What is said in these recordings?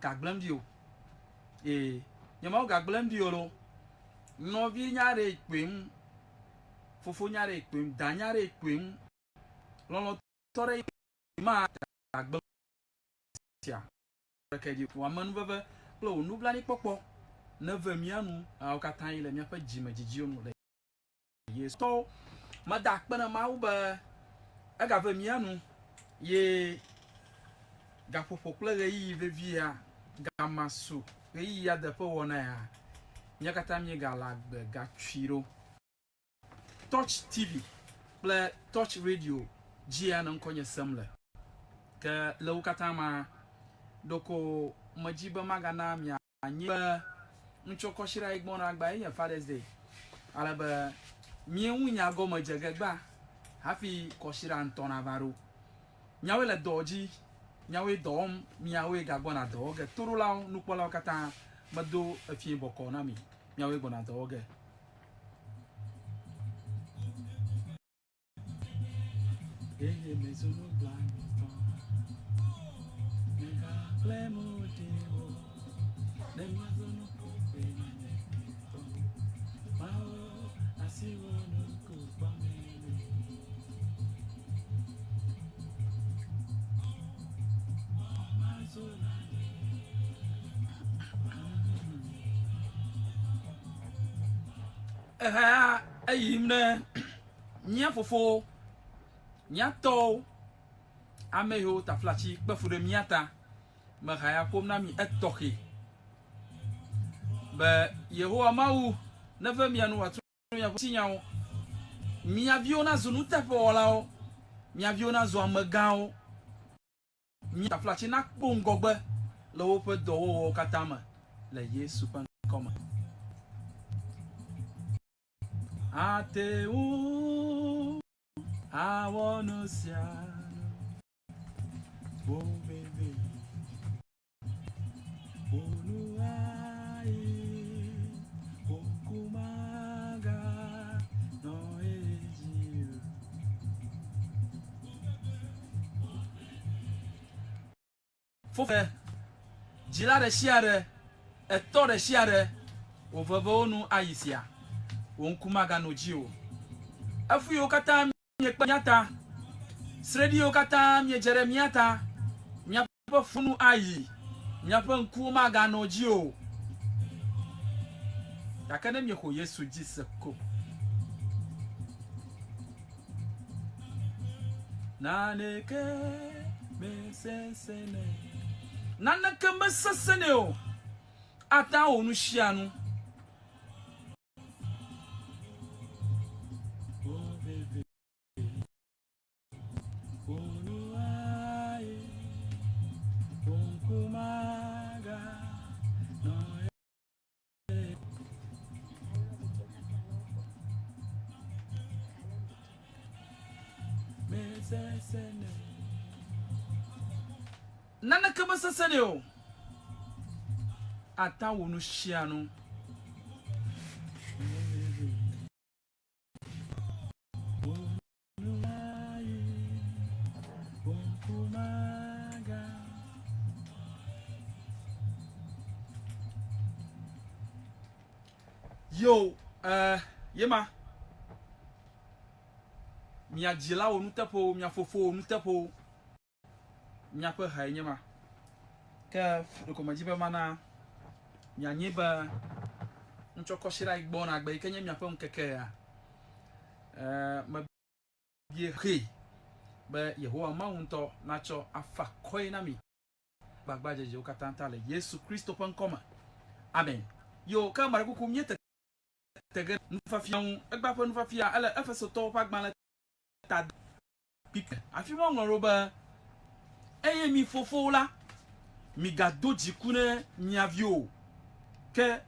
gagblem dio e nyama gagblem dio lo no vi nyare kwem fofo nyare kwem da nyare kwem lolo tore ma gagblem tia ke di wa manu bebe plo nu blani popo na ve mianu a ka tan ile mia pa jima jijio mu le yes to ma da kpana ma u ba aga ve mianu ye ga fofo kle re yi ve via ga masu re yi ya de po wona ya nya kata mi ga la ga twiro touch tv ple touch radio jia na nkonye semle ke lo kata ma doko majiba magana mia nye nchoko shira igbona agba yen Father's Day alaba mie wunya go majagba hafi koshira ntona varo nyawe le doji nyawe dom miawe gagbona doge turula nupola kata mado afie boko na mi nyawe gbona doge eye mezono blind ayimne nya fofo nya to ameho ta flachi kpefure miata ma haya pomna mi etoki ba yehowa mau na ve mianu watu ya tinyao mi aviona zunuta polao mi aviona zo amagao mi ta flachi na kpongogbe lo pe do katama le Yesu pan koma ateu awonosia oh baby onuai okumaga no eji fofe jila de shiare eto de shiare ovavonu aisia onkumaga no jio afu yo kata mi ekpanyata sredi yo kata mi jeremiata nya funu ayi nya nkumaga no jio yakane mi ko Yesu jiseko naneke mesesene naneke mesesene o ata onu shianu nana kama sasane o ata wonu shianu yo yema mia jila wonu tapo mia fofo wonu tapo mia pe ha nyema ka ko majiba mana mia nyeba nchoko shira igbona agba ikenye mia pe nkeke ya ma bie he ba yehowa maunto nacho afa koi na mi gbagba jeje okatanta le Yesu Kristo pan koma amen yo ka mara ku miete tege nfafian egba pe nfafia ala efeso to pagban ta pique afi mo ngoro ba eye mi fofo la mi gado jikune nyavio ke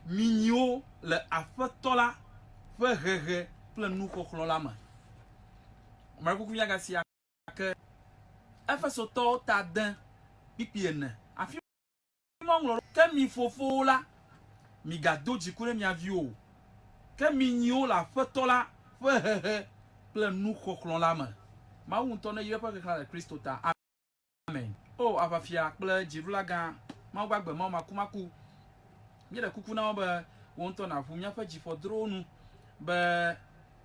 minyo le afetola fe hehe plein nou koklo la ma marko ku yaga sia ke efeso to ta dan pipiene afi mo ngoro ke mi fofo la mi gado jikune nyavio ke minyo la afetola fe hehe plein nou koklo la ma ma won to na yepa ke kala Kristo ta amen oh avafia ple jirulaga ma gbagbe ma makumaku mi da kuku na ba won to na fu nya fa ji for drone ba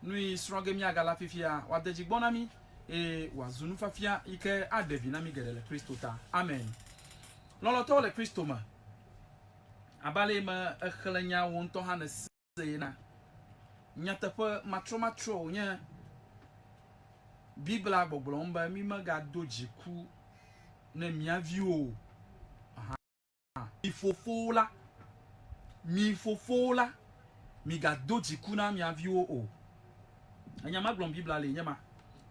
nui stronger mi agala fifia wa de jigbona mi e wa zunu fafia ike adevi na mi gele Kristo ta amen lolo to le Kristo ma abale ma ekhlenya won to ha na se na nya tefa matro nya Bibla gbogbo mba mi ma ga dojiku na mi avio aha mi fofola mi ga dojiku na mi avio o anya ma glon Bibla le nya ma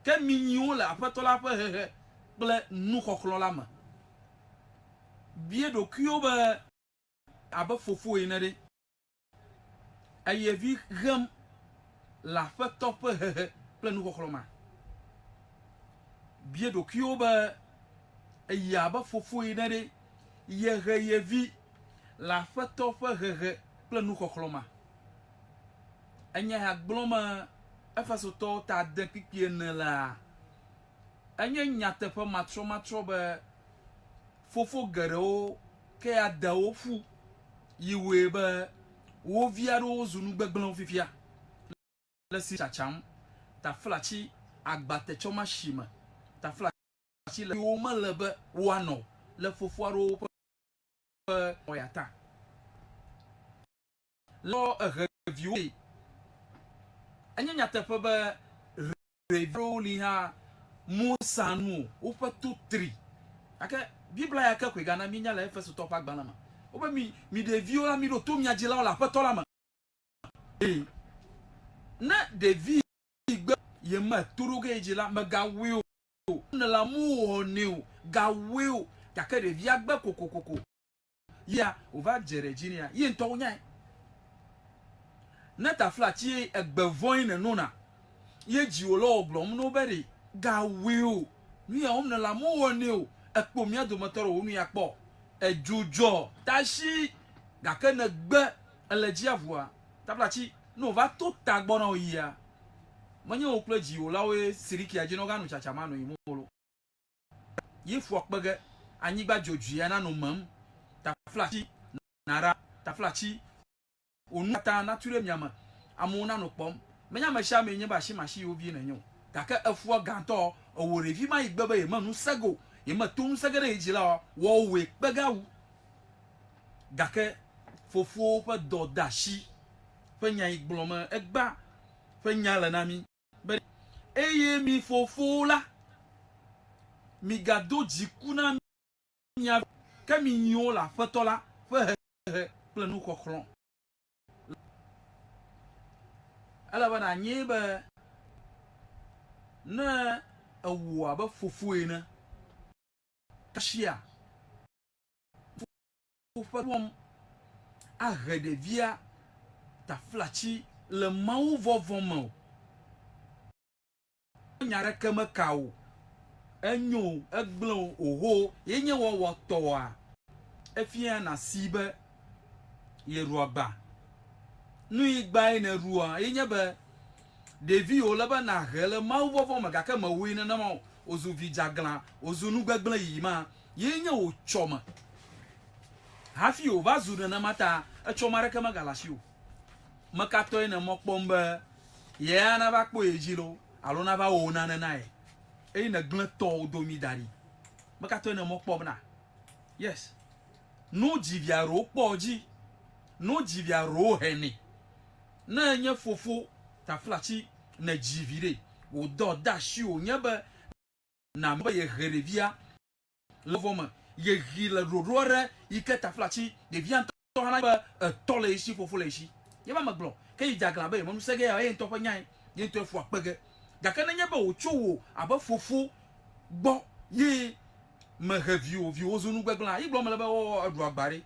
ke mi nyu la apatola fa he ble nu koklo la ma bie do kyo ba aba fofo ina de ayevi gam la fa top he ble nu koklo ma bie do kyo ba yaba fofo ina de yevi la fa top he ble nu koklo ma anya ha gloma afaso to ta de kikie na la anya nyate fa matro ba fofo garo ke ada ofu yiwe ba wo viaro zunu gbegblon fifia la si chacham ta flachi agbate choma shima ta flachi le wo malebe wano le fofo aro oyata lo review anya nyate fa ba review li ha musanu upa tu 3 aka Bibla ya ka kwega na minya la efeso top agbana ma oba mi de vio la mi do to mi agila la patola ma na de vi gbe ye ma turuge ejila ma ga wi o na la mu o ni o ga wi o ta ka de vi agbe kokokoko ya o va jerejinia ye nto nya na ta flachi egbe voin na nona ye ji o lo oglom no beri ga wi o ni ya na la mu o ni o ekpo mi adomotoro onu ya kpo ejujo tashi gake na gbe eleji avua taplachi no va to tagbona oyia manye okleji o lawe siriki ajino ganu chachamano imolo yifu okpege anyigba joju ya na no mam taflachi nara taflachi onu ta nature miama amuna no pom menya masha menye ba shi mashi obi na nyo gake afuo ganto oworevi ma igbebe ye manu sego yema tum sagere ejila wo we pegawu gake fofo pa dodashi penya igbloma egba penya la nami be eye mi fofo la mi gado jikuna nya kami nyo la fetola fe plenu kokron ala bana nyebe na awu aba fofo ena kashia fofom a redevia ta flachi le mau vovomo nyare kama kawo enyo egblon oho yenye wo toa efia na sibe yeruaba nu igba ina ruwa yenye be devi olaba na hele mau vovomo gaka mawi na ma ozu vijaglan ozu nu gbegble yima yenye o choma hafi o vazu na mata e choma reka magalashio makato ina mokpombe ye na ba kpo ejilo alo na ba ona na nai e na glan to domi dari makato ina mokpomna yes no jivia ro poji no jivia ro heni na nye fofo ta flachi na jivire o do dashi o nyaba na mba ye herevia lovoma ye gila rorore ike ta flachi de vient to hana ba tole ishi fofo le ishi ye ba maglo ke yi jagla ba ye mo sege ya ye ntopa nyan ye nto fu apege gaka na nyaba o chowo aba fofo gbo ye ma review vi ozunu gbegla yi gbo mo le ba o edu agbare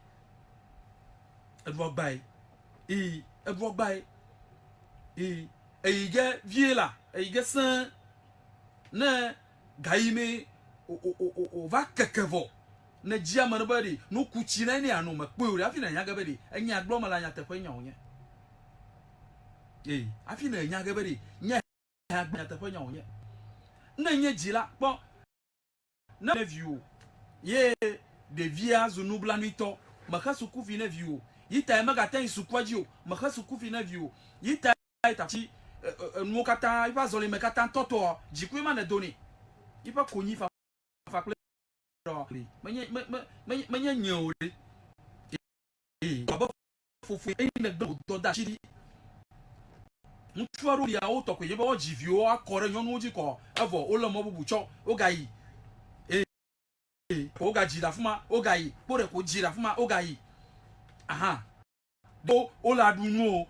edu agbai e ge viela e ge san na gaime o va kekevo na jia manbari no kuchi na ni anu makpuri afi na nyaga bari anya gloma la nya tepanya onye afi na nyaga bari nya tepanya onye na nye jila po na view ye de via zunubla nuito maka suku fine view yita maga tan sukwaji maka suku fine view yita itachi nukata iba zoli mekata toto jikwima na doni iba konyi fa kle manye nyore baba fufu ina do da chiri ntwaru ya auto ko yeba ojivio akore nyonu oji ko evo olomo bubucho ogayi oga jira fuma ogayi pore ko jira fuma ogayi aha do ola dunu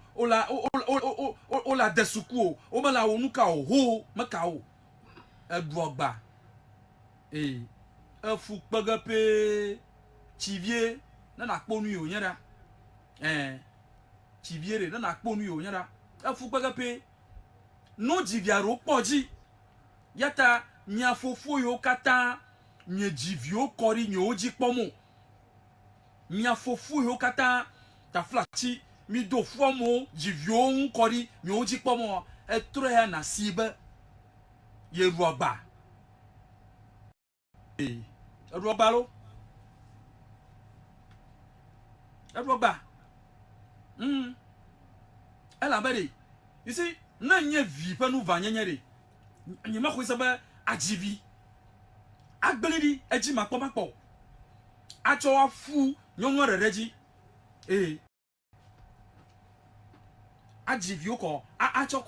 ola desuku o mala onuka o ho maka o eduogba efu pagape chivie na kponu yo nyara chiviere na kponu yo nyara efu pagape no jiviaro poji yata nya fofo yo kata nye jivio kori nye oji pomo nya fofo yo kata ta flachi mi do fomo jivio un kori nye oji pomo etre ya na sibe ye ruagba ruagba lo ruagba ela bere you see na nye vi pa nu va nyanyere nye ma khwisa ba ajivi agbeledi eji makpo acho afu nyonwo rereji ajivi oko acho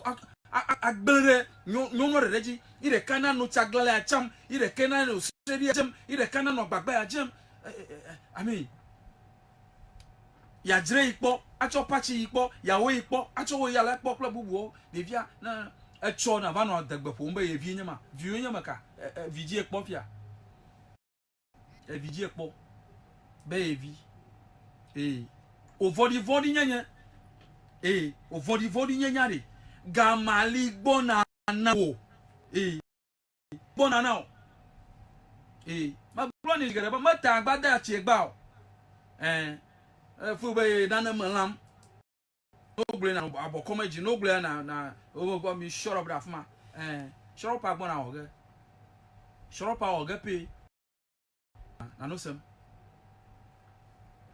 agbere nyonwo rereji ire kana no chaglala acham ire kana no seri acham ire kana no gbagba acham I mean ya jire ipo acho pachi ipo yawo ipo acho wo yala ipo kla bubu devia na echo na vano dagbepo mbe ye vi nyama ka viji ekpo fia viji ekpo be evi ovodi nyanya ovodi nyanya re gamali gbona na wo gbona na o ma plani gere ba mata agbada chi egba o fu be dana malam ogle na abokoma ji no ogle na obo mi shoro bra fuma shoro pa gbona oge shoro pa oge pe na no sem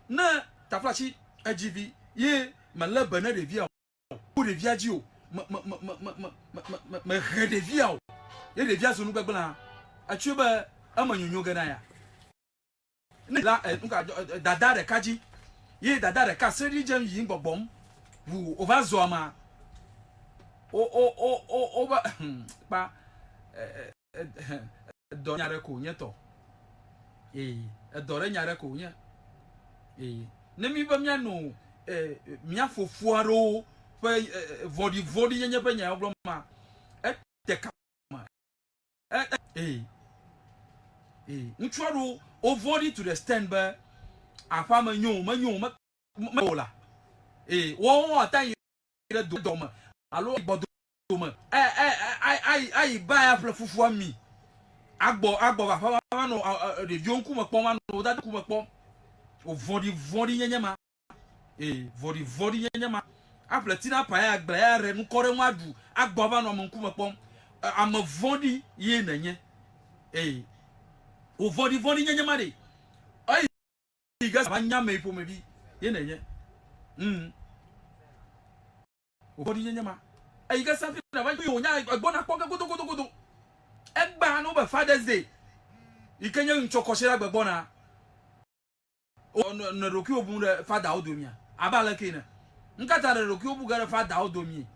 na taflachi agv ye malaba na revia o revia ji o ma revia o ye revia so no gbegba achuba amanyunyo ga na ya ni la nka dada re kaji ye dada re ka seri jam yi gbogbom wu over zoma o ba pa do nyare ko nyeto do re nyare ko nya ne mi ba mia no mia fofuaro pe vodi yenye pe nya obloma te kama ntwaro ovodi to the stand ba afa manyo ola wo atan yire do ma alo igbodo ma ai ba ya fufu ami agbo afa no review nku mo pon ma no da ku mo pon ovodi yenye ma vodi yenye ma aplatina pa ya agba ya re nkore nwadu agbo ba no mo nku mo pon amavodi ye nanyen ovodi yenye ma de ai igas banya me po me bi ye nanyen ovodi yenye ma ai igas safi na ba yo nya agbona poka godo egba no be Father's Day ikenye nchokosira gbegbona na roki obu re father odomia abala kina nkata re roki obu gare father odomia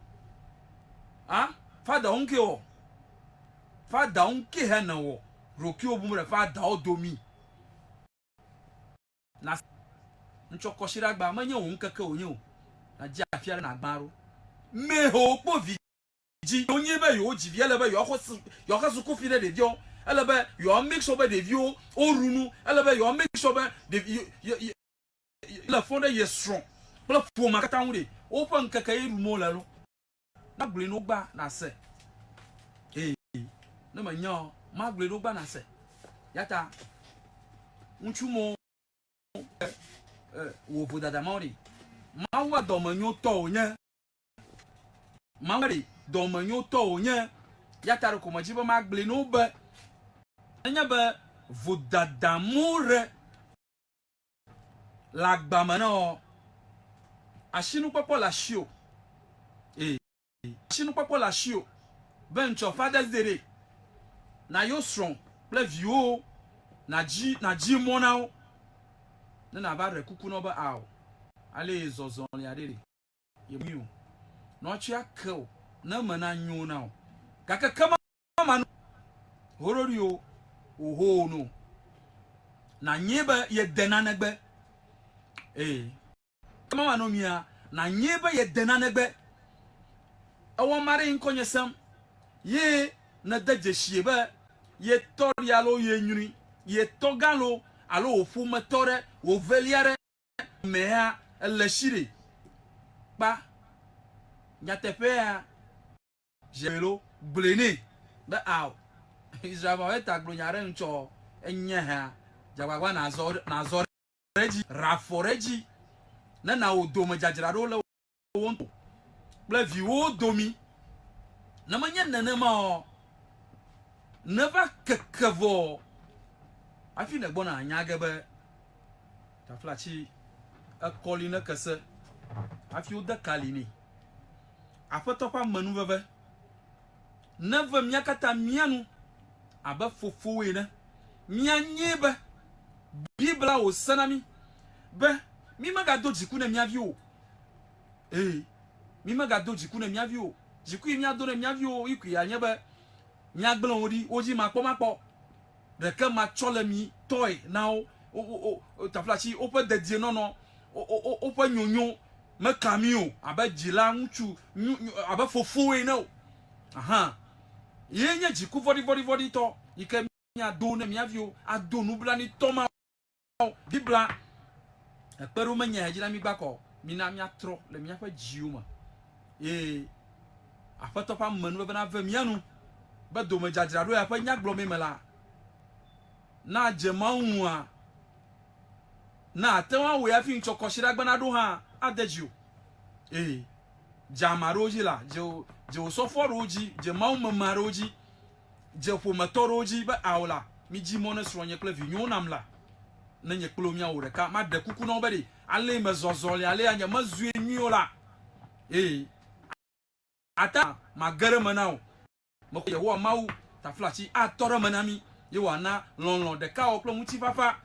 father onke o father onke he na wo roki obu re father odomi na nchokosira gba manye o nkeke onye o na ji afia na agbaro meho po viji onye be yo ji vie le be yo khosu ko fi de dio elebe yo mix over de view orunu elebe yo mix over de la fonde ye strong bla fu makata nwure open kaka irumo lalo na gbele no gba na se na manyo ma gbele no gba na se yata nchumo wo vodada mori ma wa do manyo to onye ma wari do manyo to onye yata ro ko majibo ma gbele no ba anya ba vodada more la gbamano ashinu popo la shio ashinu popo la shio bencho Father's Day na yo strong ple view na ji mona na ba rekuku no ba aw ale zozon ya dede yemu no chia kill na mana nyu na kaka kama manu hororio oho no na nyeba ye denanegbe kama manu mia na nyeba ye denanegbe awo mare nkonyesam ye na dajeshie ba ye torialo ye nyuri ye togalo alo ofu metore o veliare mea eleshire ba nyatepea jelo blene ba aw Israel Maweta glonyare ncho enye ha jagwagwa na zor reji raforeji na odoma jajirado le wonto ble viwo domi na manya nanema never kekevo afi na gbona anya gebe taflachi akoli na kase afi o da kalini afetopa manu veve neve miakata mianu aba fofowe na mianyebe bibla o sanami be mi magado jiku na miavio mi magado jiku na miavio jiku mi adore miavio iku ya nyebe miagbelon odi oji mapo reke ma chole mi toy now taflachi ope dedie no ope nyonyo me kamio aba jila nchu aba fofowe no aha yenye jiku vodi to ike mi ado na miavio ado nubla ni toma bibla ekperu menya ejira mi bako mi na mi atro le mi afa jiuma afatopa manu be na va mianu ba do me jajira do ya fa nyaglo me mela na jemawu a na atewa we afi nchokoshira gbana do ha adejio jamaroji la je soforoji jemawu mamaroji je fo matoroji ba awla mi ji mono nye ple vinyonam la na nye klomia ureka ma de kuku no bedi ale me zozoli ale anya mazue miola ata magare manao mako ye wo mawu taflachi atoro manami ye wana lon de ka oklo muti fafa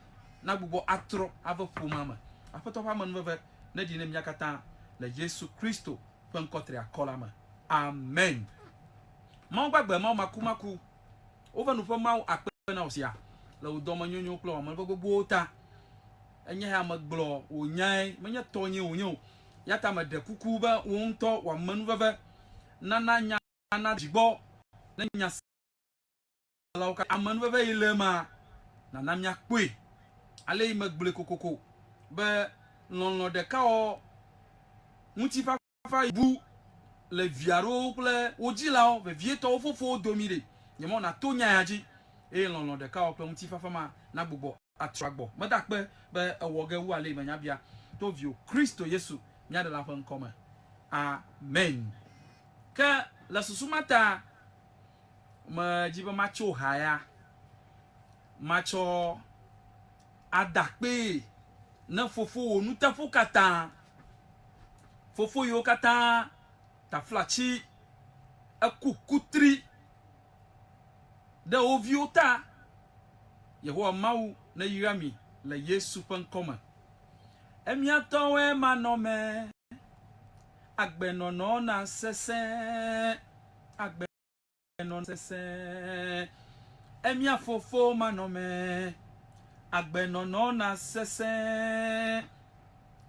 na gbubo atro ava fumama apoto fa man veve na di ne miakata la Yesu Kristo pen kotre akolama amen ma gbagbe ma makumaku over no fa ma akpe na osia la udoma nyonyo klo ma gbogbo ta enye ha magblo onyan menya tonye onyo yata ma de kuku ba wonto wa manu veve nana nya na jigbo na nya la ka amanu veve ilema nana mya kwe ale magbele kokoko be lon de ka o muti fa ibu le viaro ple ojila o be vieto fofo domire nyemo na tonya yaji lon de ka o ple muti fa ma na gbogbo atragbo madakpe be ewoge wu ale manya bia to vio Kristo Yesu nya de la fa nkoma amen ka la susumata ma jiba macho haya macho adakpe na fofo onu tafo kata fofo yo kata taflachi akukutri de oviota Yehowa mau na yirami la Yesu pankoma emiatowe manome agbenono na sese agbenono sese emia fofo manome agbenono na sese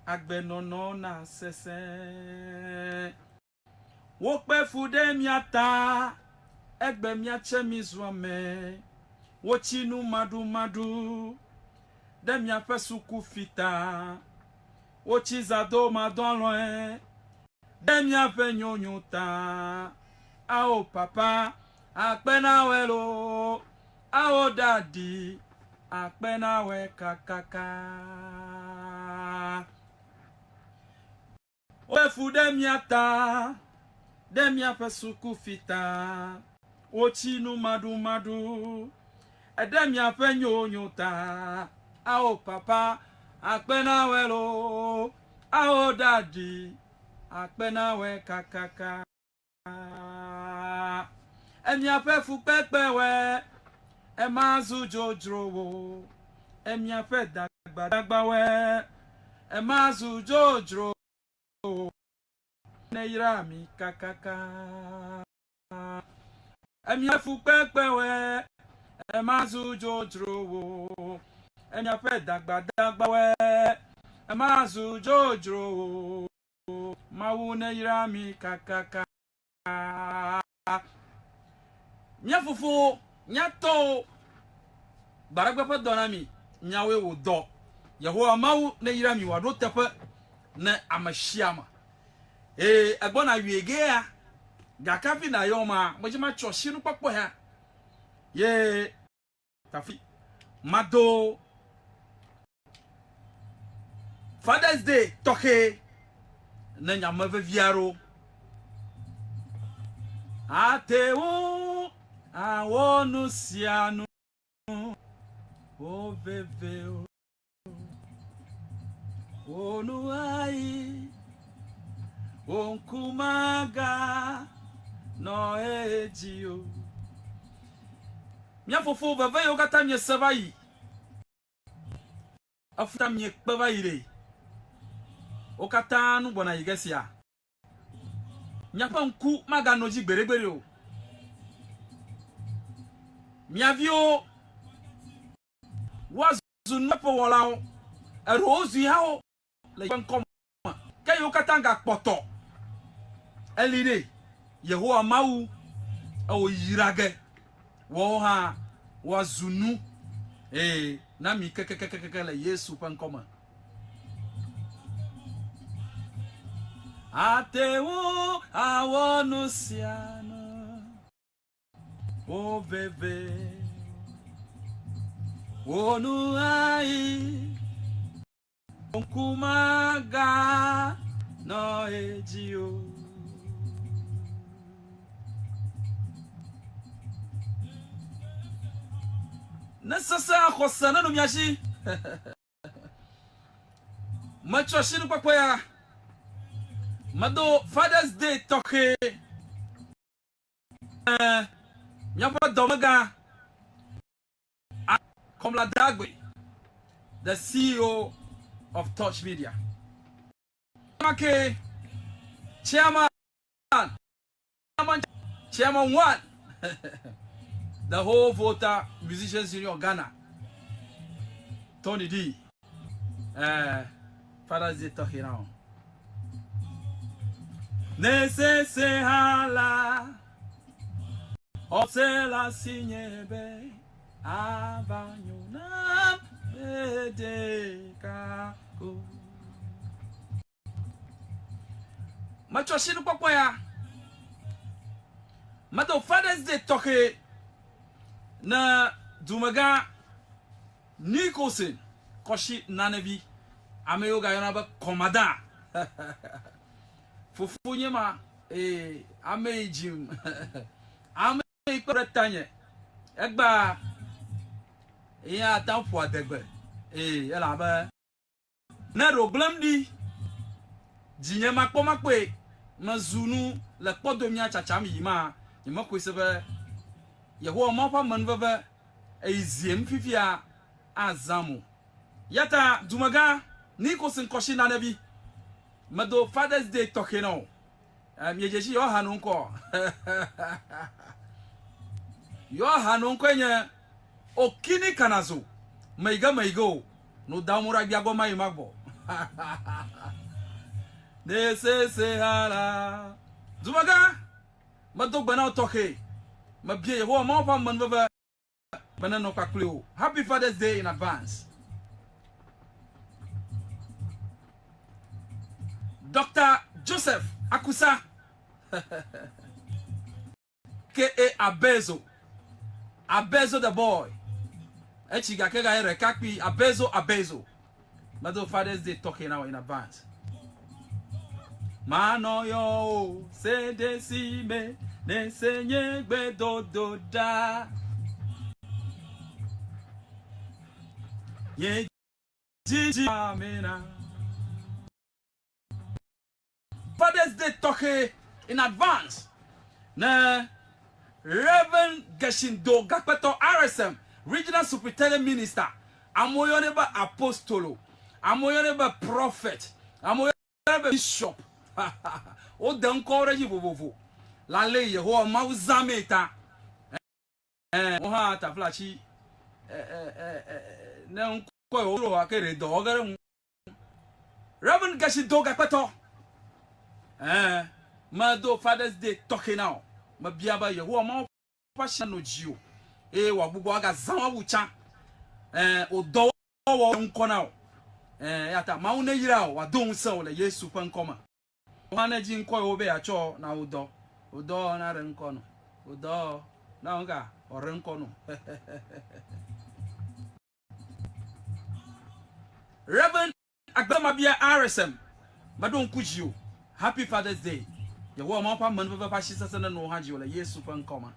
agbenono na sese wo pe fude miata egbe miache mizwame wo chinu madu de mia pesuku fita wo chizado madonloe de mia pe nyonyuta ao papa akpena welo ao daddy akpena we kakaka o fude miata de mia pesuku fita wo chinu madu ede mia pe nyonyuta ao papa akpena welo ao daddy akpena we kakaka emia pefu pepe we emazu jojro wo emia pe dagba we emazu jojro neira mi kakaka emia fu pepe we emazu jojro wo emia pe dagba we emazu jojro wo mawu neira mi kakaka nya fufu nya to baragba pa donami nyawe wo do yehowa mawu neira mi wado tepe na amashiama agbona wiege ya gakafi na yoma mojima choshi no papo ha ye tafi mado Father's Day toke na nyama viaro atewo awonu sianu o veve onu ai onkumaga no ejio mia fofo veve yo kata mie savai afuta mie kpava ire o kata nu bona yigesia nyapa nku maga no ji gberegbere o miavio wazu napo wolao erozu yao le bankom kayo katanga poto elire yehowa mawu o yirage wo ha wazunu na mi kekekekeke le yesu pankoma atewo awonu siano o bebe onu ai onkumaga no ejio nasasa khosana no miashi macho shinu kwa ya mado Father's Day toke nyapa domaga comme la Dragwe, the CEO of Touch Media. Okay, chairman one, the whole voter musicians union Ghana, Tony D. Father's Day talking now. Nese se hala, obsela sinyebe. Abanyona bedeka ko macho shinu popo ya mato Father's Day toke na dumaga Nicholson koshi nanebi ameyoga yona ba komada fufunye ma amejim ame ikretanye egba iya tanfo adegbe ela ba na roglem di jinye makpe mazunu le podomi achacham yima yima kwesebe yeho mo pa manbebe eziem fifia azamu yata dumaga Nicholson koshi na nabi mado Father's Day tokeno yejeshi yo hanu nko yo hanu kwenye okini kanazo maigo no damura biago mai magbo nese hala zumaga mado bana toke mabie ho mo pa man baba bana no kwakleo. Happy Father's Day in advance. Dr. Joseph Akusa K.A. Abezo the boy. Echiga kega ere kakpi Abezo. Mado Father's Day talking now in advance. Mano yo se decime ne senye gbe do da. Ye Gigi Amina. Father's Day talking in advance. Na Reverend Geshindo Gakpeto RSM, Regional Superintendent Minister, Amoyoneba Apostolo, Amoyoneba Prophet, Amoyoneba Bishop. O dan koreji vovovo. La leye ho ma uzameta. O ha ta flachi na nko oro wa kere do ogare. Reverend Geshindo Gakpeto. Ma do Father's Day talking now. Ma biaba ye ho ma passion no jio. Wa bugo aga zanwa wucha. O do wo nko now. Yata ma una yira wa don se o le Yesu pan koma. Wana ji nko obe acho na udo na re nko no udo na nga ore nko no. Reverend Agbamabia RSM badon kujio. Happy Father's Day. Ye wo ma pa man pa shi sasa na no haji wala Yesu pan koma.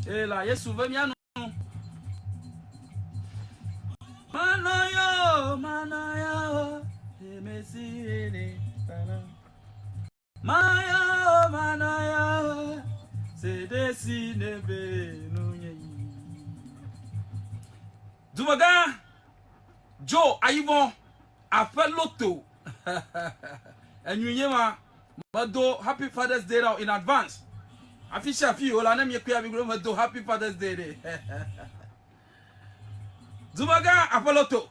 La Yesu va mi anu. Manayo, emesini pana. Manayo, se desine be nunye. Dumaga, Joe, Aivon, Afeloto. And you know, Mado, Happy Father's Day now in advance. Afisha fi, ola nem ye kuya bi gro Mado, Happy Father's Day. Dumaga, Afeloto.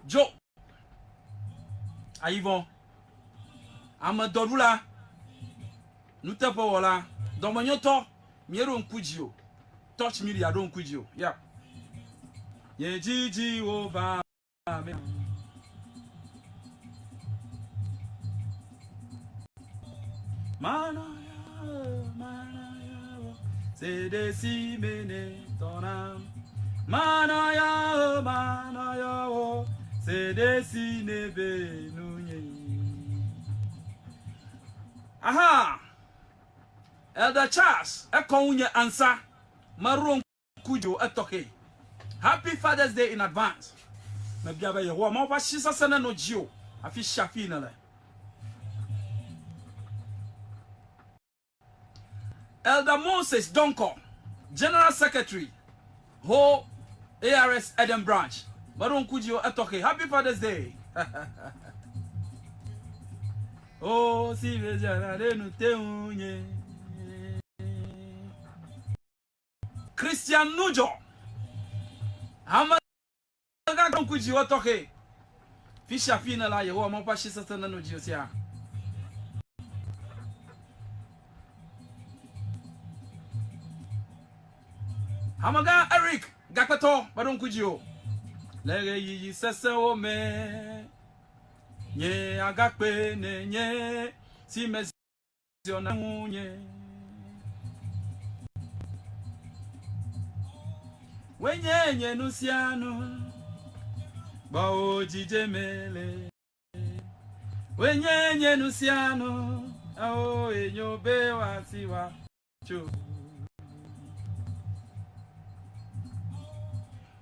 Joe, Aivon, Amadorula, Nutapola, Domanyoto, Miero Nkujio, touch me, I don't Kujio, yeah. Ye Gigi over Manaya, say they see me, Tonam. Manaya, se desi nebe nunye. Aha! Elder Charles, unye answer. Maron kujo etoke. Happy Father's Day in advance. Nabiaba ye wa ma shisa sana no jio. Afi shafi na le. Elder Moses Donko, General Secretary, Ho ARS Eden Branch. Maron Kujio etoke. Happy Father's Day. Oh, si vejana de nuteunye. Christian Nujo. Hamaga Kujio etoke. Fisha fina la yeho ma pa shisa sana no jio sia. Hamaga Eric Gakpeto Maron Kujio. Lege yi sese o me nye agakpe ne nye si meziona munye wenye nye nusiano ba ojije mele wenye nye nusiano ao enyobe wasiwa cho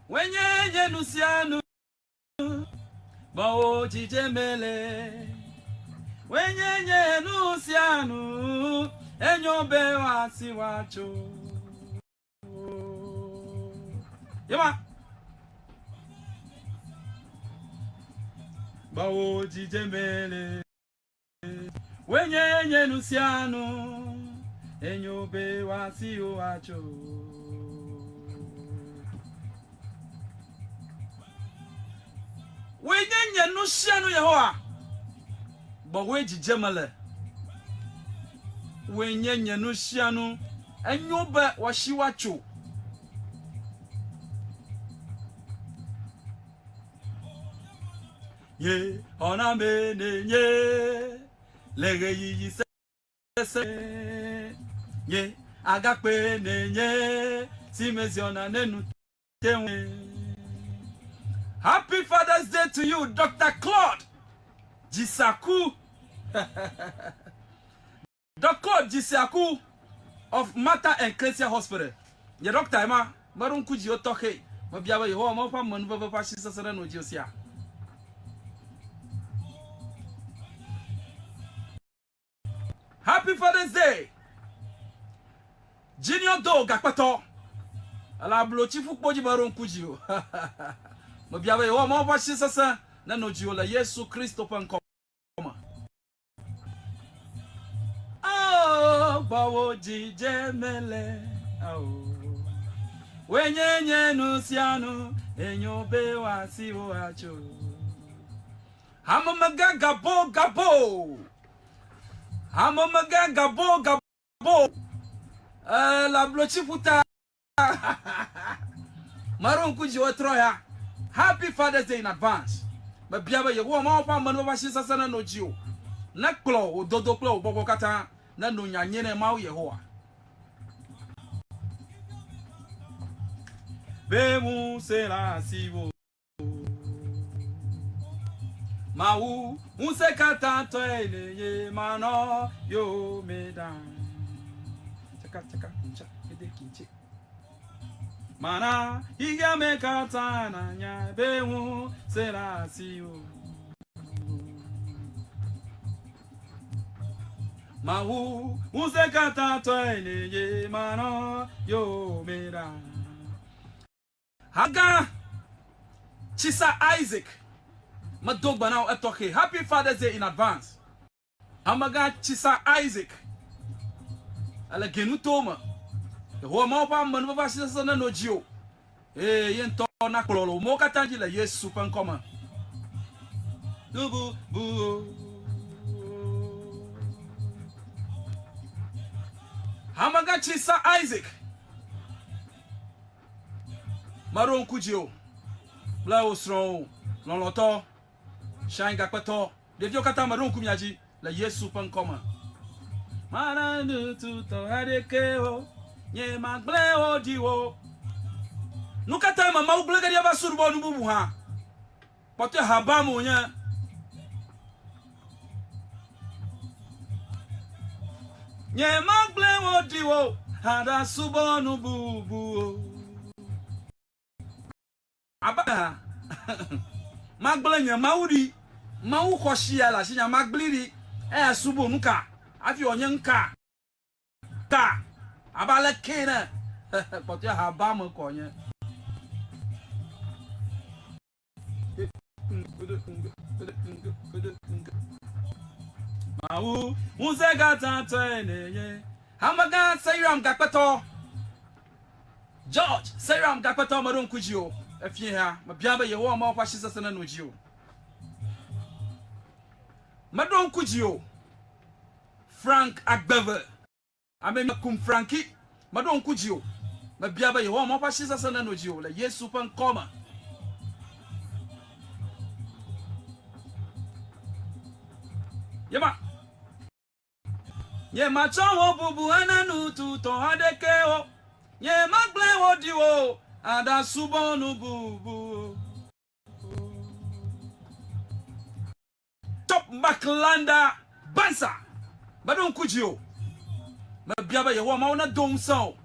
wenye nye nusiano Bao jijemele wenye nye nusiano enyobe wasiwacho Yama Bao jijemele wenye nye nusiano enyobe wasiwacho Wenye nusiano Yehoa Baweji jemele Wenye nusiano enyobe washiwacho Ye ona mene nye Lege yi sese Ye agakpe ne nye Simeziona nenu tewe Happy Father's Day to you, Dr. Claude Jisaku. Dr. Claude Jisaku of Mata and Ecclesia Hospital. Your doctor, Emma, Maron kuji otoke. Mabiaba Yehovah Mopa Manva Pashisa Sereno Josia. Happy Father's Day. Junior dog Gakpato. Ala blochi fukboji Maron Kujio. Mabiaba Yehovah Mopa Shisa Nano Jiola Yesu Christo Pancoma. Oh, Bawo Jijemele. Oh. Wenye nusiano enyobe wasi wacho hamamaga gabo gabo hamamaga gabo gabo la blochi futa maron kuji otroya. Happy Father's Day in advance. Mabiaba Yehovah ma pa manu ba shi sasana no jio na klo ododo klo bobo kata na no nyanyene ma Yehovah. Bemu sera sivo Mau unsekata toele mano yo medan chaka kuncha ede kinche mana higa mekata nanya bemu sera sivo Mau unsekata toele mano yo medan Haga Chisa Isaac Madogba now etoke. Happy Father's Day in advance. Hamaga Chisa Isaac Ala genu toma. Ho ma pa manu ba sisa na no jio. Yen to na klolo mo katanji la Yesu pan koma. Dubu bu. Hamaga Chisa Isaac Maron Kujio, Blau Strong, Loloto, Shine Gakpato, the Yokata Maron Kumyaji, la Yesu Pancoma. Mananu to Hadekeo, Ye Magleo Dio. Nukata Mamma Blagadi Surbo Nubuha. Pote Habamu, ya. Ye Magleo Dio, Hada Subonu Bubu. Aba Magblenya maudi mau koshia la sinya magbliri subo nuka afi onye nka ka abale kena pote habam konye mau unzega tanto eneye hamaga Sairam Gakpato George Sairam Gakpato Maron Kujio Efie ha mabiaba Yehovah ma pa shisa sana no jio Madon Kujio Frank Agbeve Amemi kum Franki Madon Kujio mabiaba Yehovah ma pa shisa sana no jio la Yesu pan koma Yema Yema chawo bubu ananu tu to hadekeo Yema glewo diwo Ada subonu bubu Top Maklanda Bansa Badon Kujio Mabiaba Yehovah ma ona domso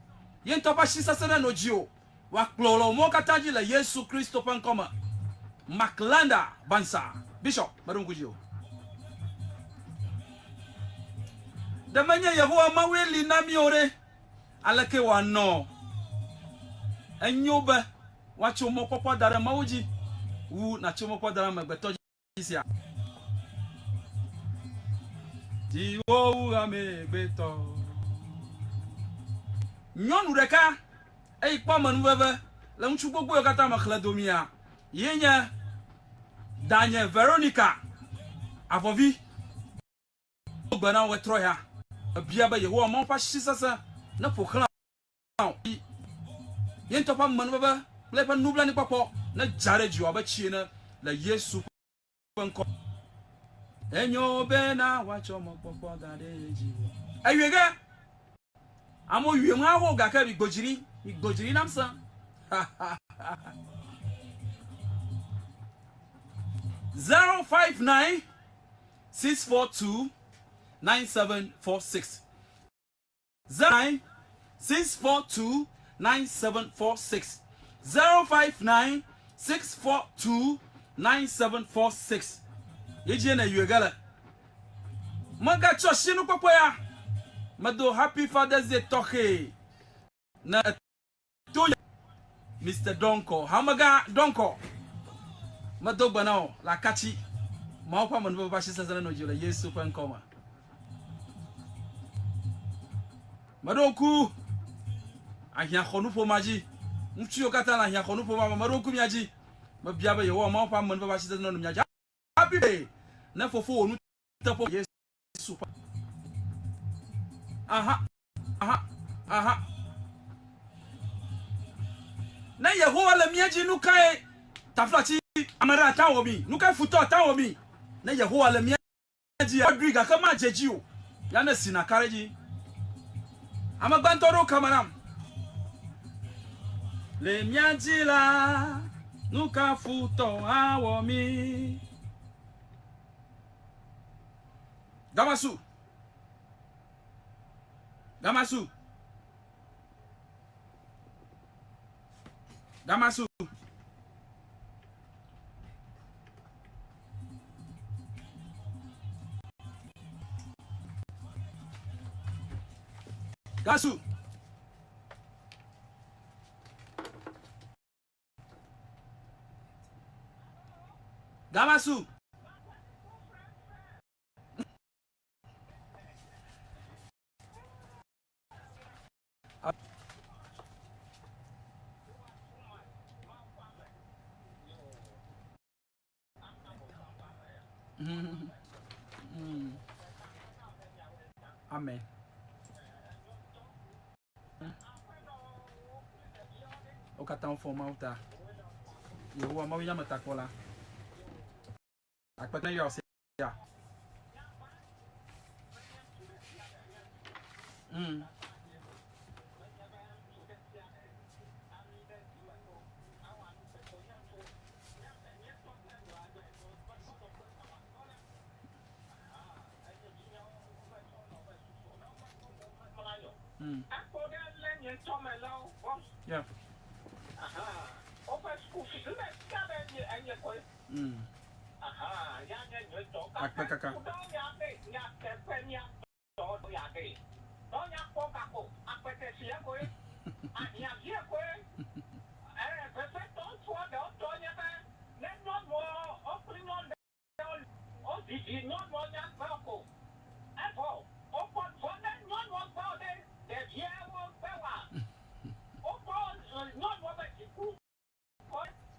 Yen topa shisa sana no jio Wa klolo mo kataji la Yesu Christo pankoma Maklanda Bansa Bishop Badon Kujio Damanya Yehovah ma weli na miore Alake wa no Enyoba wacho mo popo dara mawuji wu na chomo popo dara magbeto jisia di wo ame beto nyonu reka pa manu bebe la nchu gbogbo yo kata makhladomia yenya Daniel Veronica avovi gbana wetro ya biaba Yehovah mo pa shisasa na pokran Yen topa manu baba lepa nubla ni papo na jare jiwa ba chie la Yesu panko enyo be na wacho mo popo dare jiwa ayega amo yem ha ho ga ka bi gbojiri namsa 059-642-9746 059-642 9746 059 642 9746 yeje na yuegala manga choshinu popoya mado happy Father's Day toke na to Mr. Donko hamaga Donko mado banao la kachi maopa manbo bashi sasa no jula Yesu pankoma madoku ahia khonu po maji mtio kata na ahia khonu po mama madoku miaji mabiaba yewo maopa manbo bashi sasa no miaji happy day na fofo onu tapo Yesu aha na Yehowa la miaji nukai taflachi amara tawomi nukai futo tawomi na Yehowa la miaji adriga kama jejiu yana sina kareji amagantoro kamanam le miaji la nuka futo awomi Gamasu Gamasu Gamasu Gasu Gamasu Amen. O katão for Maweta. E o amor ia matar cola. A pena eu sei. Yeah.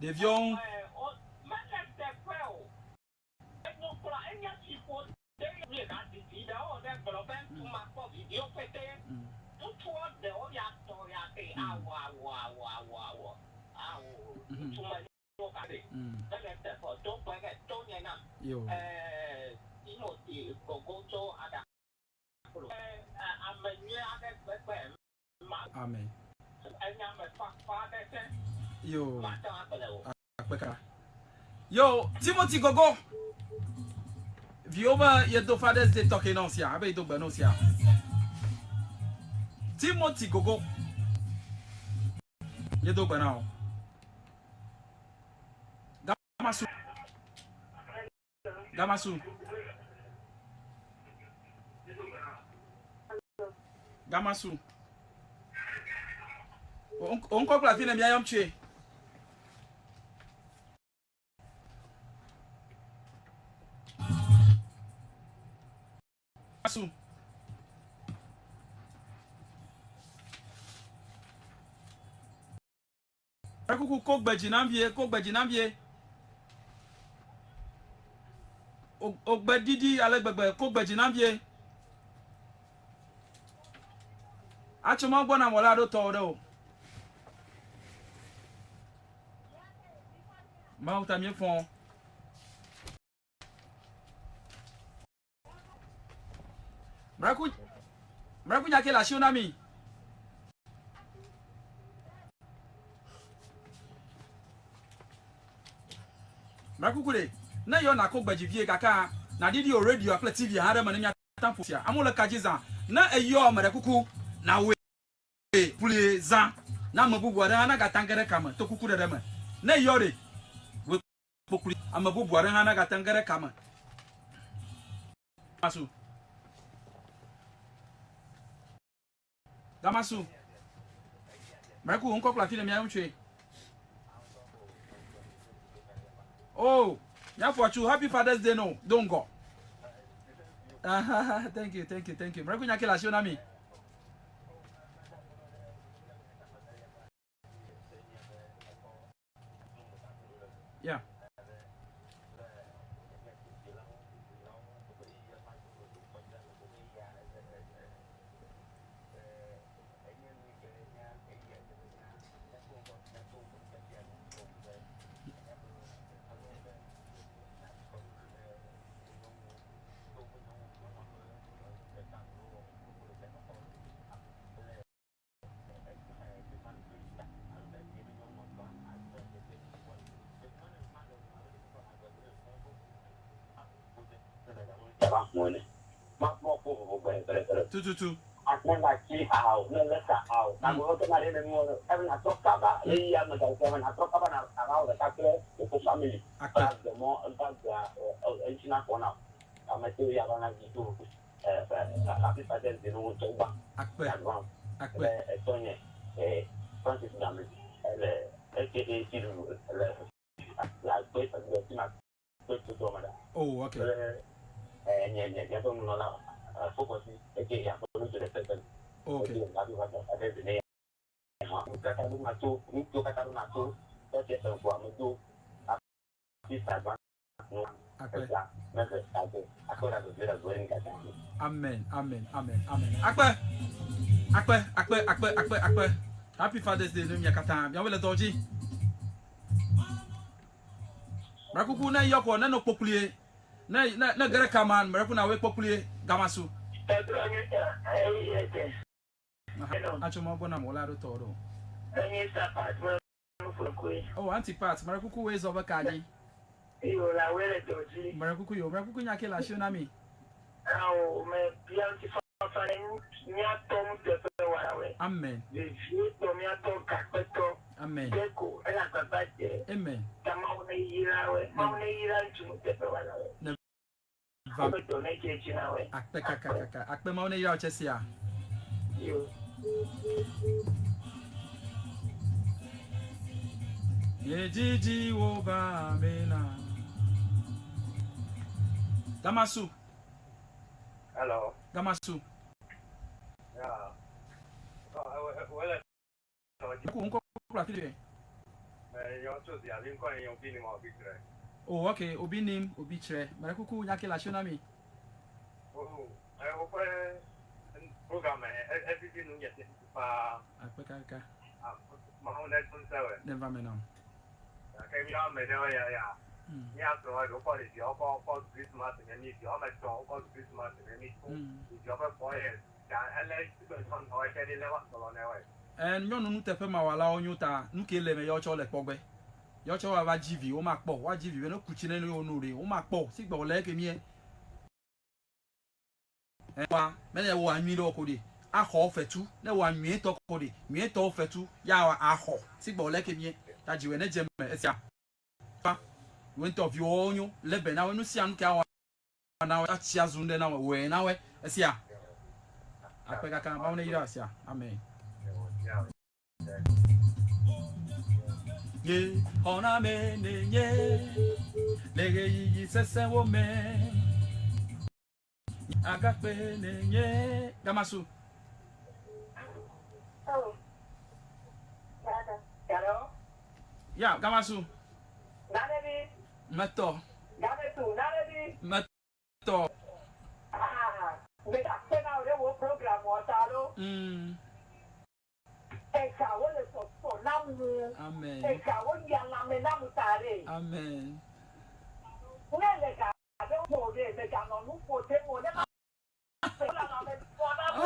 Devions Amen. Yo, Timothy Gogo. Vioma yedo Father's Day talking on sia, abe do bano sia. Timothy Gogo. Yedo banao. Gamasu. Gamasu. Gamasu. On ko pla fina mi ayam tue. Gamasu. Akuku ko gbeji nambie. Ogbedidi alegbegbe ko gbeji nambie. Achoma gbona mola do to do. Maweta mi fon. Mraku nyake la shiona mi. Mraku kule. Na yo na ko gbaji vie kaka na didi o radio apple TV ha ma na tampo sia. Amola kajiza na eyo mrakuku na we pule za na mabu buara na gatangere kama to kuku de ma na yore we pokuri amabu buara na gatangere kama masu Damasu Maraku unko kwa file mia mchwe Oh ya for you happy Father's Day no don't go thank you Maraku nyake la shona mi Yeah Two. Never see how, never how. I'm going to marry them more. Having a talk about a year, and I talk about the capital, the family. The more about the ancient one. I'm a 2 year on a do. Happy Father's Day, no to back. Sonia, Francis Damage, aka Siru, like place and the Tina. Oh, okay. And you don't know. Focusing again to the second. Okay. Amen. Akpe. Happy Father's Day, Lumia Katam. Yawele Doji. Rakuku na yoko na no populier. Na gere kaman, meraku na we populier Gamasu. Acho mo bona mo la do todo. Oh, anti-pat, marakuku ways over kaji. Marakuku nyake la shona mi. Amen. Amen. Amen. Akpe maune yao chesia. Yejiji woba mena. Gamasu. Hello. Gamasu. Yeah. Oh, okay. Obi name, obi chere. Marakuku nyake la shona mi. Oh, I open program everything you get Akpeka. Never menam. Okay, we are made yeah. Yeah, so I go for it. You all for Christmas and meet you all my strong for Christmas and meet you. Your boy is and no no tepe ma wala onyuta nkele me yo cho le pogbe yo cho wa GV o ma po wa GV no kuchine no onure o ma po sigba ole ke mi e wa me le wo anwi lo ko de aho fetu na wa nwi to ko de nwi to fetu ya wa aho sigba ole ke mi e ta jiwe na jem esia pa went of you onyu lebe na wonu sia nke awa na wa chia zunde na we na we esia akpeka kan ba wona yira asia amen ye ona me ne ye lege yi sese wo me agape ne ye Gamasu. Oh. Hello. Yeah, Gamasu. Nanebi. Meto. Gametu, nanebi. Meto. Me da pena o program o talo. Eka wole so namu. Amen. Eka wonya na me namu tare. Amen. Nele ka do mo de me ka no nu po te mo de. La me bona.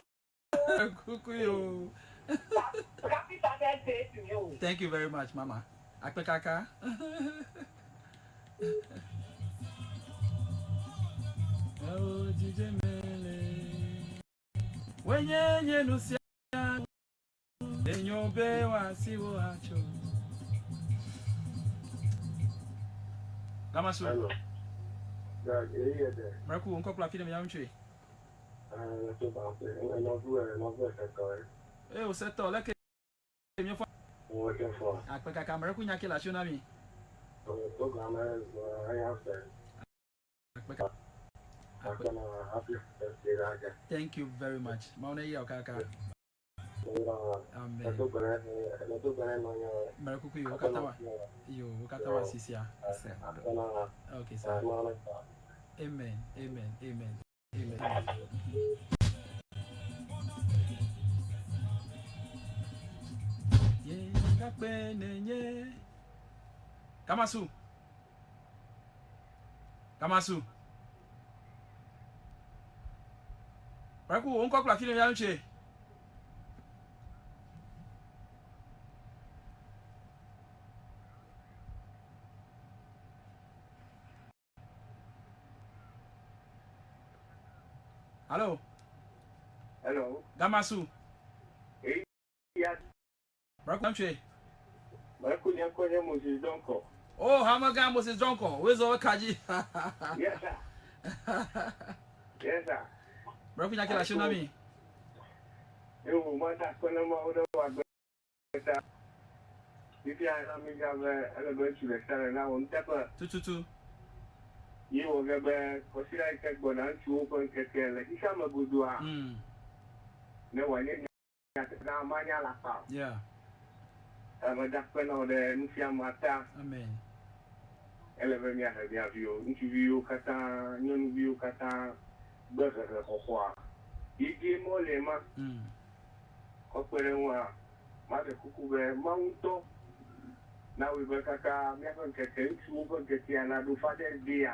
Kukuyo. Happy Father's Day to you. Thank you very much, Mama. Akpekaka. Oh, DJ Mele. Wenye nusia. Enyobe was Kamasu. Hello. Yeah, yeah. Maraku unko pla film ya mchwe. So ba no sector. O sector leke mi fo. Working for. Akpeka kamera ku nyake la shona mi. Program I have said. Akpeka. Thank you very much. Mauna ya okaka. Amen. Maraku ku yo katawa. Yo katawa sisia. Okay, sir. Amen. Amen. Amen. Amen. Ye ngakbenenye. Kamasu. Maraku unko pla film ya mchwe. Hello. Gamasu. Yes. Maraku Marakunya kwenye Moses Donko. Oh, Hamaga Moses Donko. Where's our Kaji? Yes, sir. Yes, sir. Marakunya kila shona mi. Yo, mata kona maudo wa beta. Ifi ana mi gabe eleven to the star na on tapa. Tututu. Yo gabe kosira ikegbo na ntu ko nkekele. Isha magudua. Ne wanye na manya la pa. Yeah. Madakpena de nufia mata. Amen. Eleven ya habia view. Interview kata nyonu view kata beza kwa. Igi molema. Kopere wa mate kukube maunto. Na wibe kaka miaka nkeke ntu ko nkeke na do Father's Day.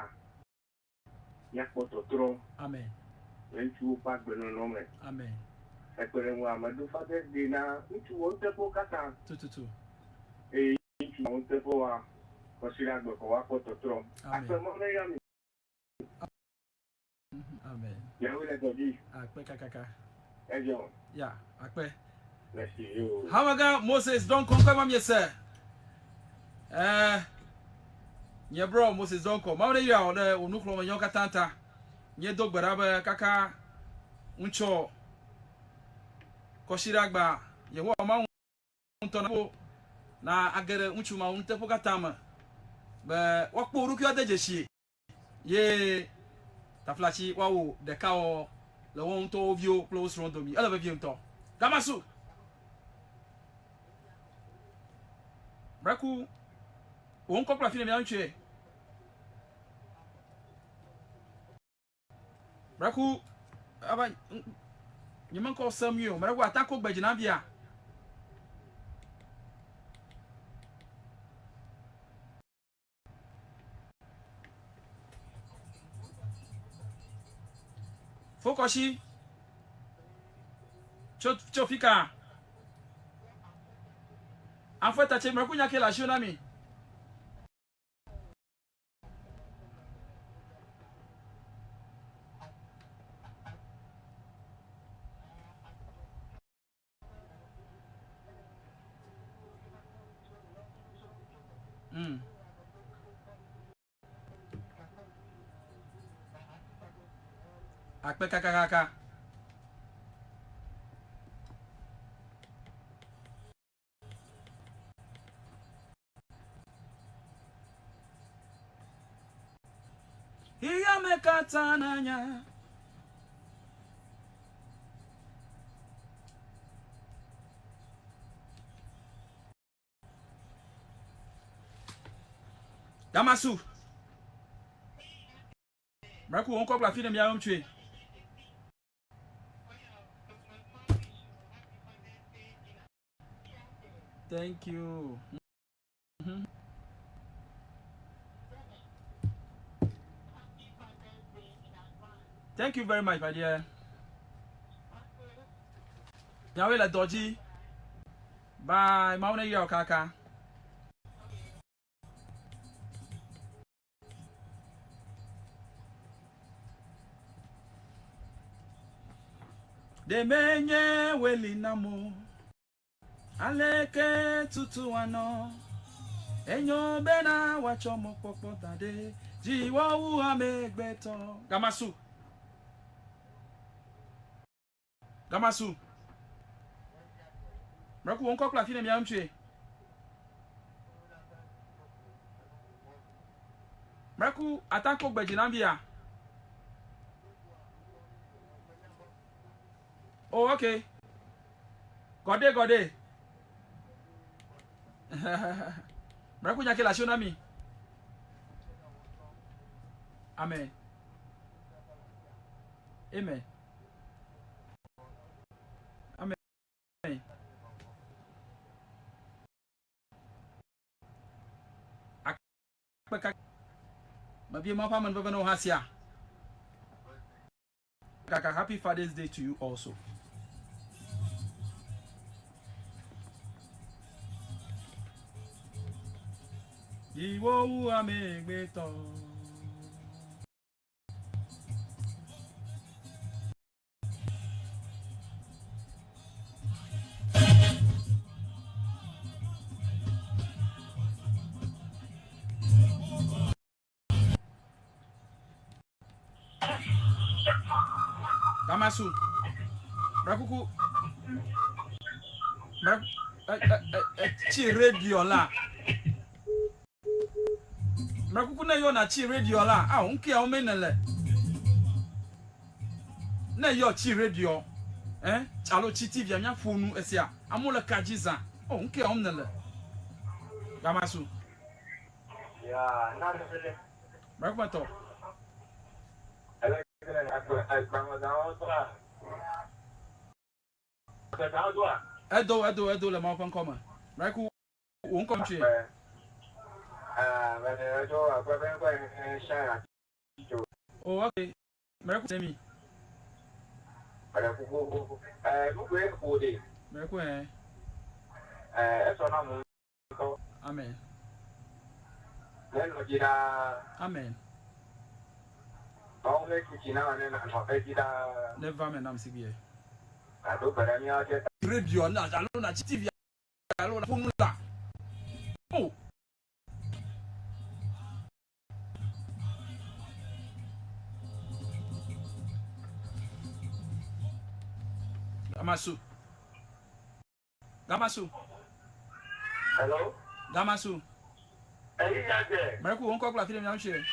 Yakpo totro. Amen. Ntu pa gbenonome. Amen. Ekpere wa madu Father's Day na ntu wonte po kata. Tututu. Ntu wonte po wa kosira gbe ko wa po totro. Akpemone ya mi. Amen. Ya wile doji. Akpe kaka. Ejo. Yeah, akpe. Merci you. Hamaga Moses don't come mam yese. Nye bro Moses don't come. Mawne ya ole onuklo manyo katanta. Nye dogbara ba kaka uncho koshiragba ye wo ma unto na agere unchu ma unte pokatama be wakpo ruki odejeshi ye taflachi wawo de kao le won to vio close rondomi ala be nto Kamasu Braku won kopla film ya nche Braku aba Nyeman ko Samuel, mara wa ta ko gbajina bia. Fokoshi. Chofika. En fait, tache mara kunya ke la shona mi. Akpe kaka. Iya mekata nanya. Kamasu. Braku on kopla film ya mchwe. Thank you. Thank you very much, my dear. Yawe la doji. Bye. Mauna yo kaka. De menye weli namo. Aleke tutu wano. Enyo bena wacho mokpokpo tade. Jiwa uha megbeto. Gamasu. Gamasu. Mraku wonko kla fine miya mchwe. Mraku atanko gbejinambia. Oh, okay. Gode. Mraku nyake la shonami. Amen. Amen. Amen. Maybe my family will know Hasia. Kaka, happy Father's Day to you also. Iwo ame beto. Kamasu. Brakuku. Chi radio la. Brakuku na yo na chi radio la. Ah, unki a omenele. Na yo chi radio. Chalo chi TV anya phone esia. Amola kajiza. Oh, unki a omenele. Kamasu. Ya, na nele. Brakumato. Edo le ma pan koma. Raiku won kom chi. Oh, okay. Meraku semi. Meraku Amen. Amen. Never me nam sigie. Radio na jalo na TV jalo na formula. Oh. Gamasu. Hello? Gamasu. Meraku won ko kla film ya nche.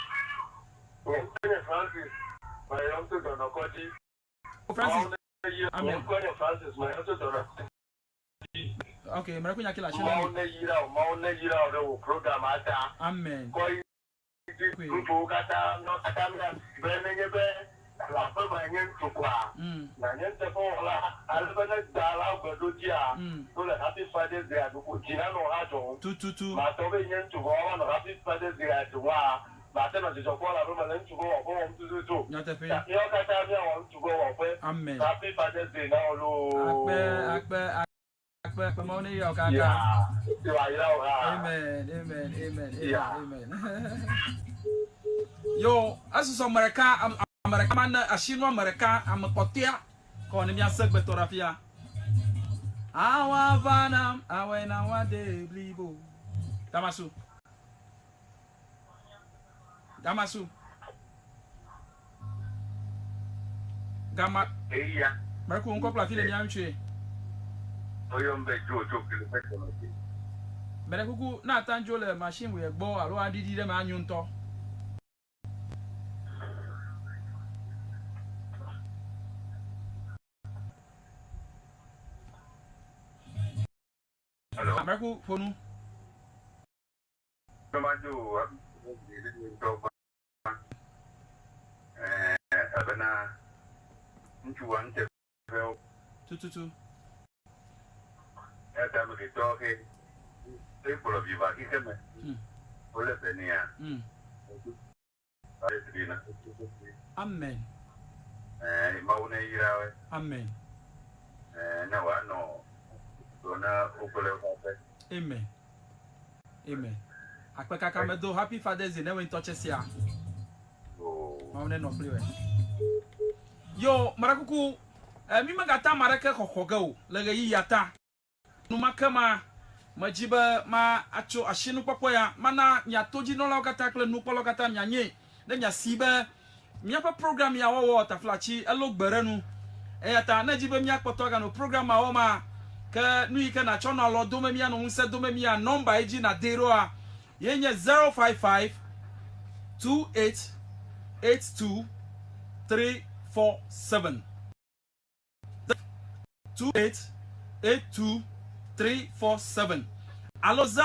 Francis. My uncle Donokoti. Francis. Amen. Francis, my uncle Donokoti. Okay, Meraku nya kila shele. Maune yira the program ata. Amen. Koi kuku kata no kata benengebe la fama nyen tukwa. Na nyen tefo la albana dala godotia. So the happy Father's Day aduku jina no hajo. Tu. Ma tobe nyen tukwa no happy Father's Day atwa. Matena jisokola roma lentugo wako mtuzuzu. Nyatepe. Yo kata bia wantugo wako. Amen. Happy Father's Day na olo. Akbe pamone yo kaka. Yeah. Amen. Yo, asuso America man ashino America amapotia ko ni mia segbe torafia. Awa vanam awena wade blibo. Gamasu. Gama. Iya. Meraku unko pla file mia mchwe. Oyombe jojo kile pekonoki. Meraku na tanjo le machine we gbo alo adidi de ma anyun to. Hello. Meraku fonu. Tomajo abana nchuwante Tu. Ata mkitoke People viva kikeme. Ole benia. Amen. Maune irawe. Amen. Na wano dona ukole kafe. Amen. Akpeka kamedo happy Father's Day never in touches here. Maune no play. Yo, marakuku mi magata marake kokoga o. Lega yi yata. Numa kama majiba ma acho ashinu popo ya mana nya toji no la kata kle nu polo kata nya nye ne nya sibe mia pa program ya wo ta flachi elo gberenu ta na jibe mia kpoto ga no program ma ma ke nu ike na cho na lo do me mia no nse do me mia number eji na dero a ye nye 055 28 82 347 28 82 347 alo 058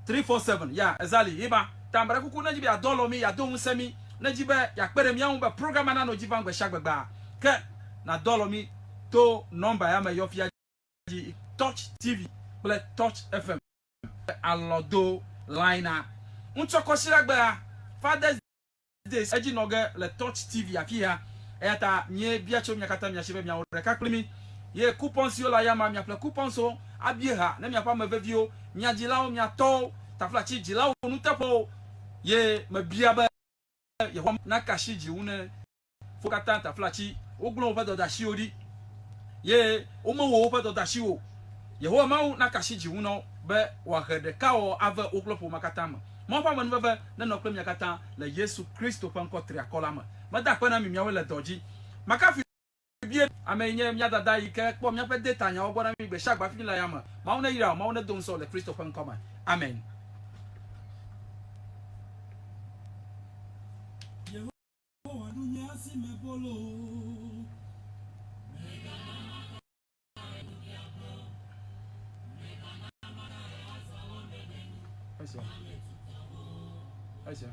347 ya ezali iba tambara kuku na jibi adolo mi ya do nsemi na jibe ya kpere mi anwu be program na no jiba ngbe shagbegba ke na dolo mi to number ya me yofia ji Touch TV plus Touch FM alodo liner unchokosira gba Father's Day eji noge le Touch TV afia eta nye bia cho mia kata mia shebe mia oreka klimi ye coupon si ola ya ma mia ple coupon so abie ha na mia pa ma vevio mia jilao mia to tafla chi jilao nu tapo ye ma bia ba ye hom na kashi ji une fokata tafla chi ogbon ofa do da shi ori ye o mo wo ofa do da shi o ye ho ma na kashi ji uno be wa hede ka o ave oklopo makata ma mo pa man veve na no klem yakata la Yesu Kristo pa nko tri akola ma da kwa na mi miawe la doji maka fi bie amenye mia dada ike kpo mia pe data nya ogbo na mi gbe shagba fi la ya ma una ira ma una don so le Kristo pa nko ma amen Yehowa dunya si me bolo Aisha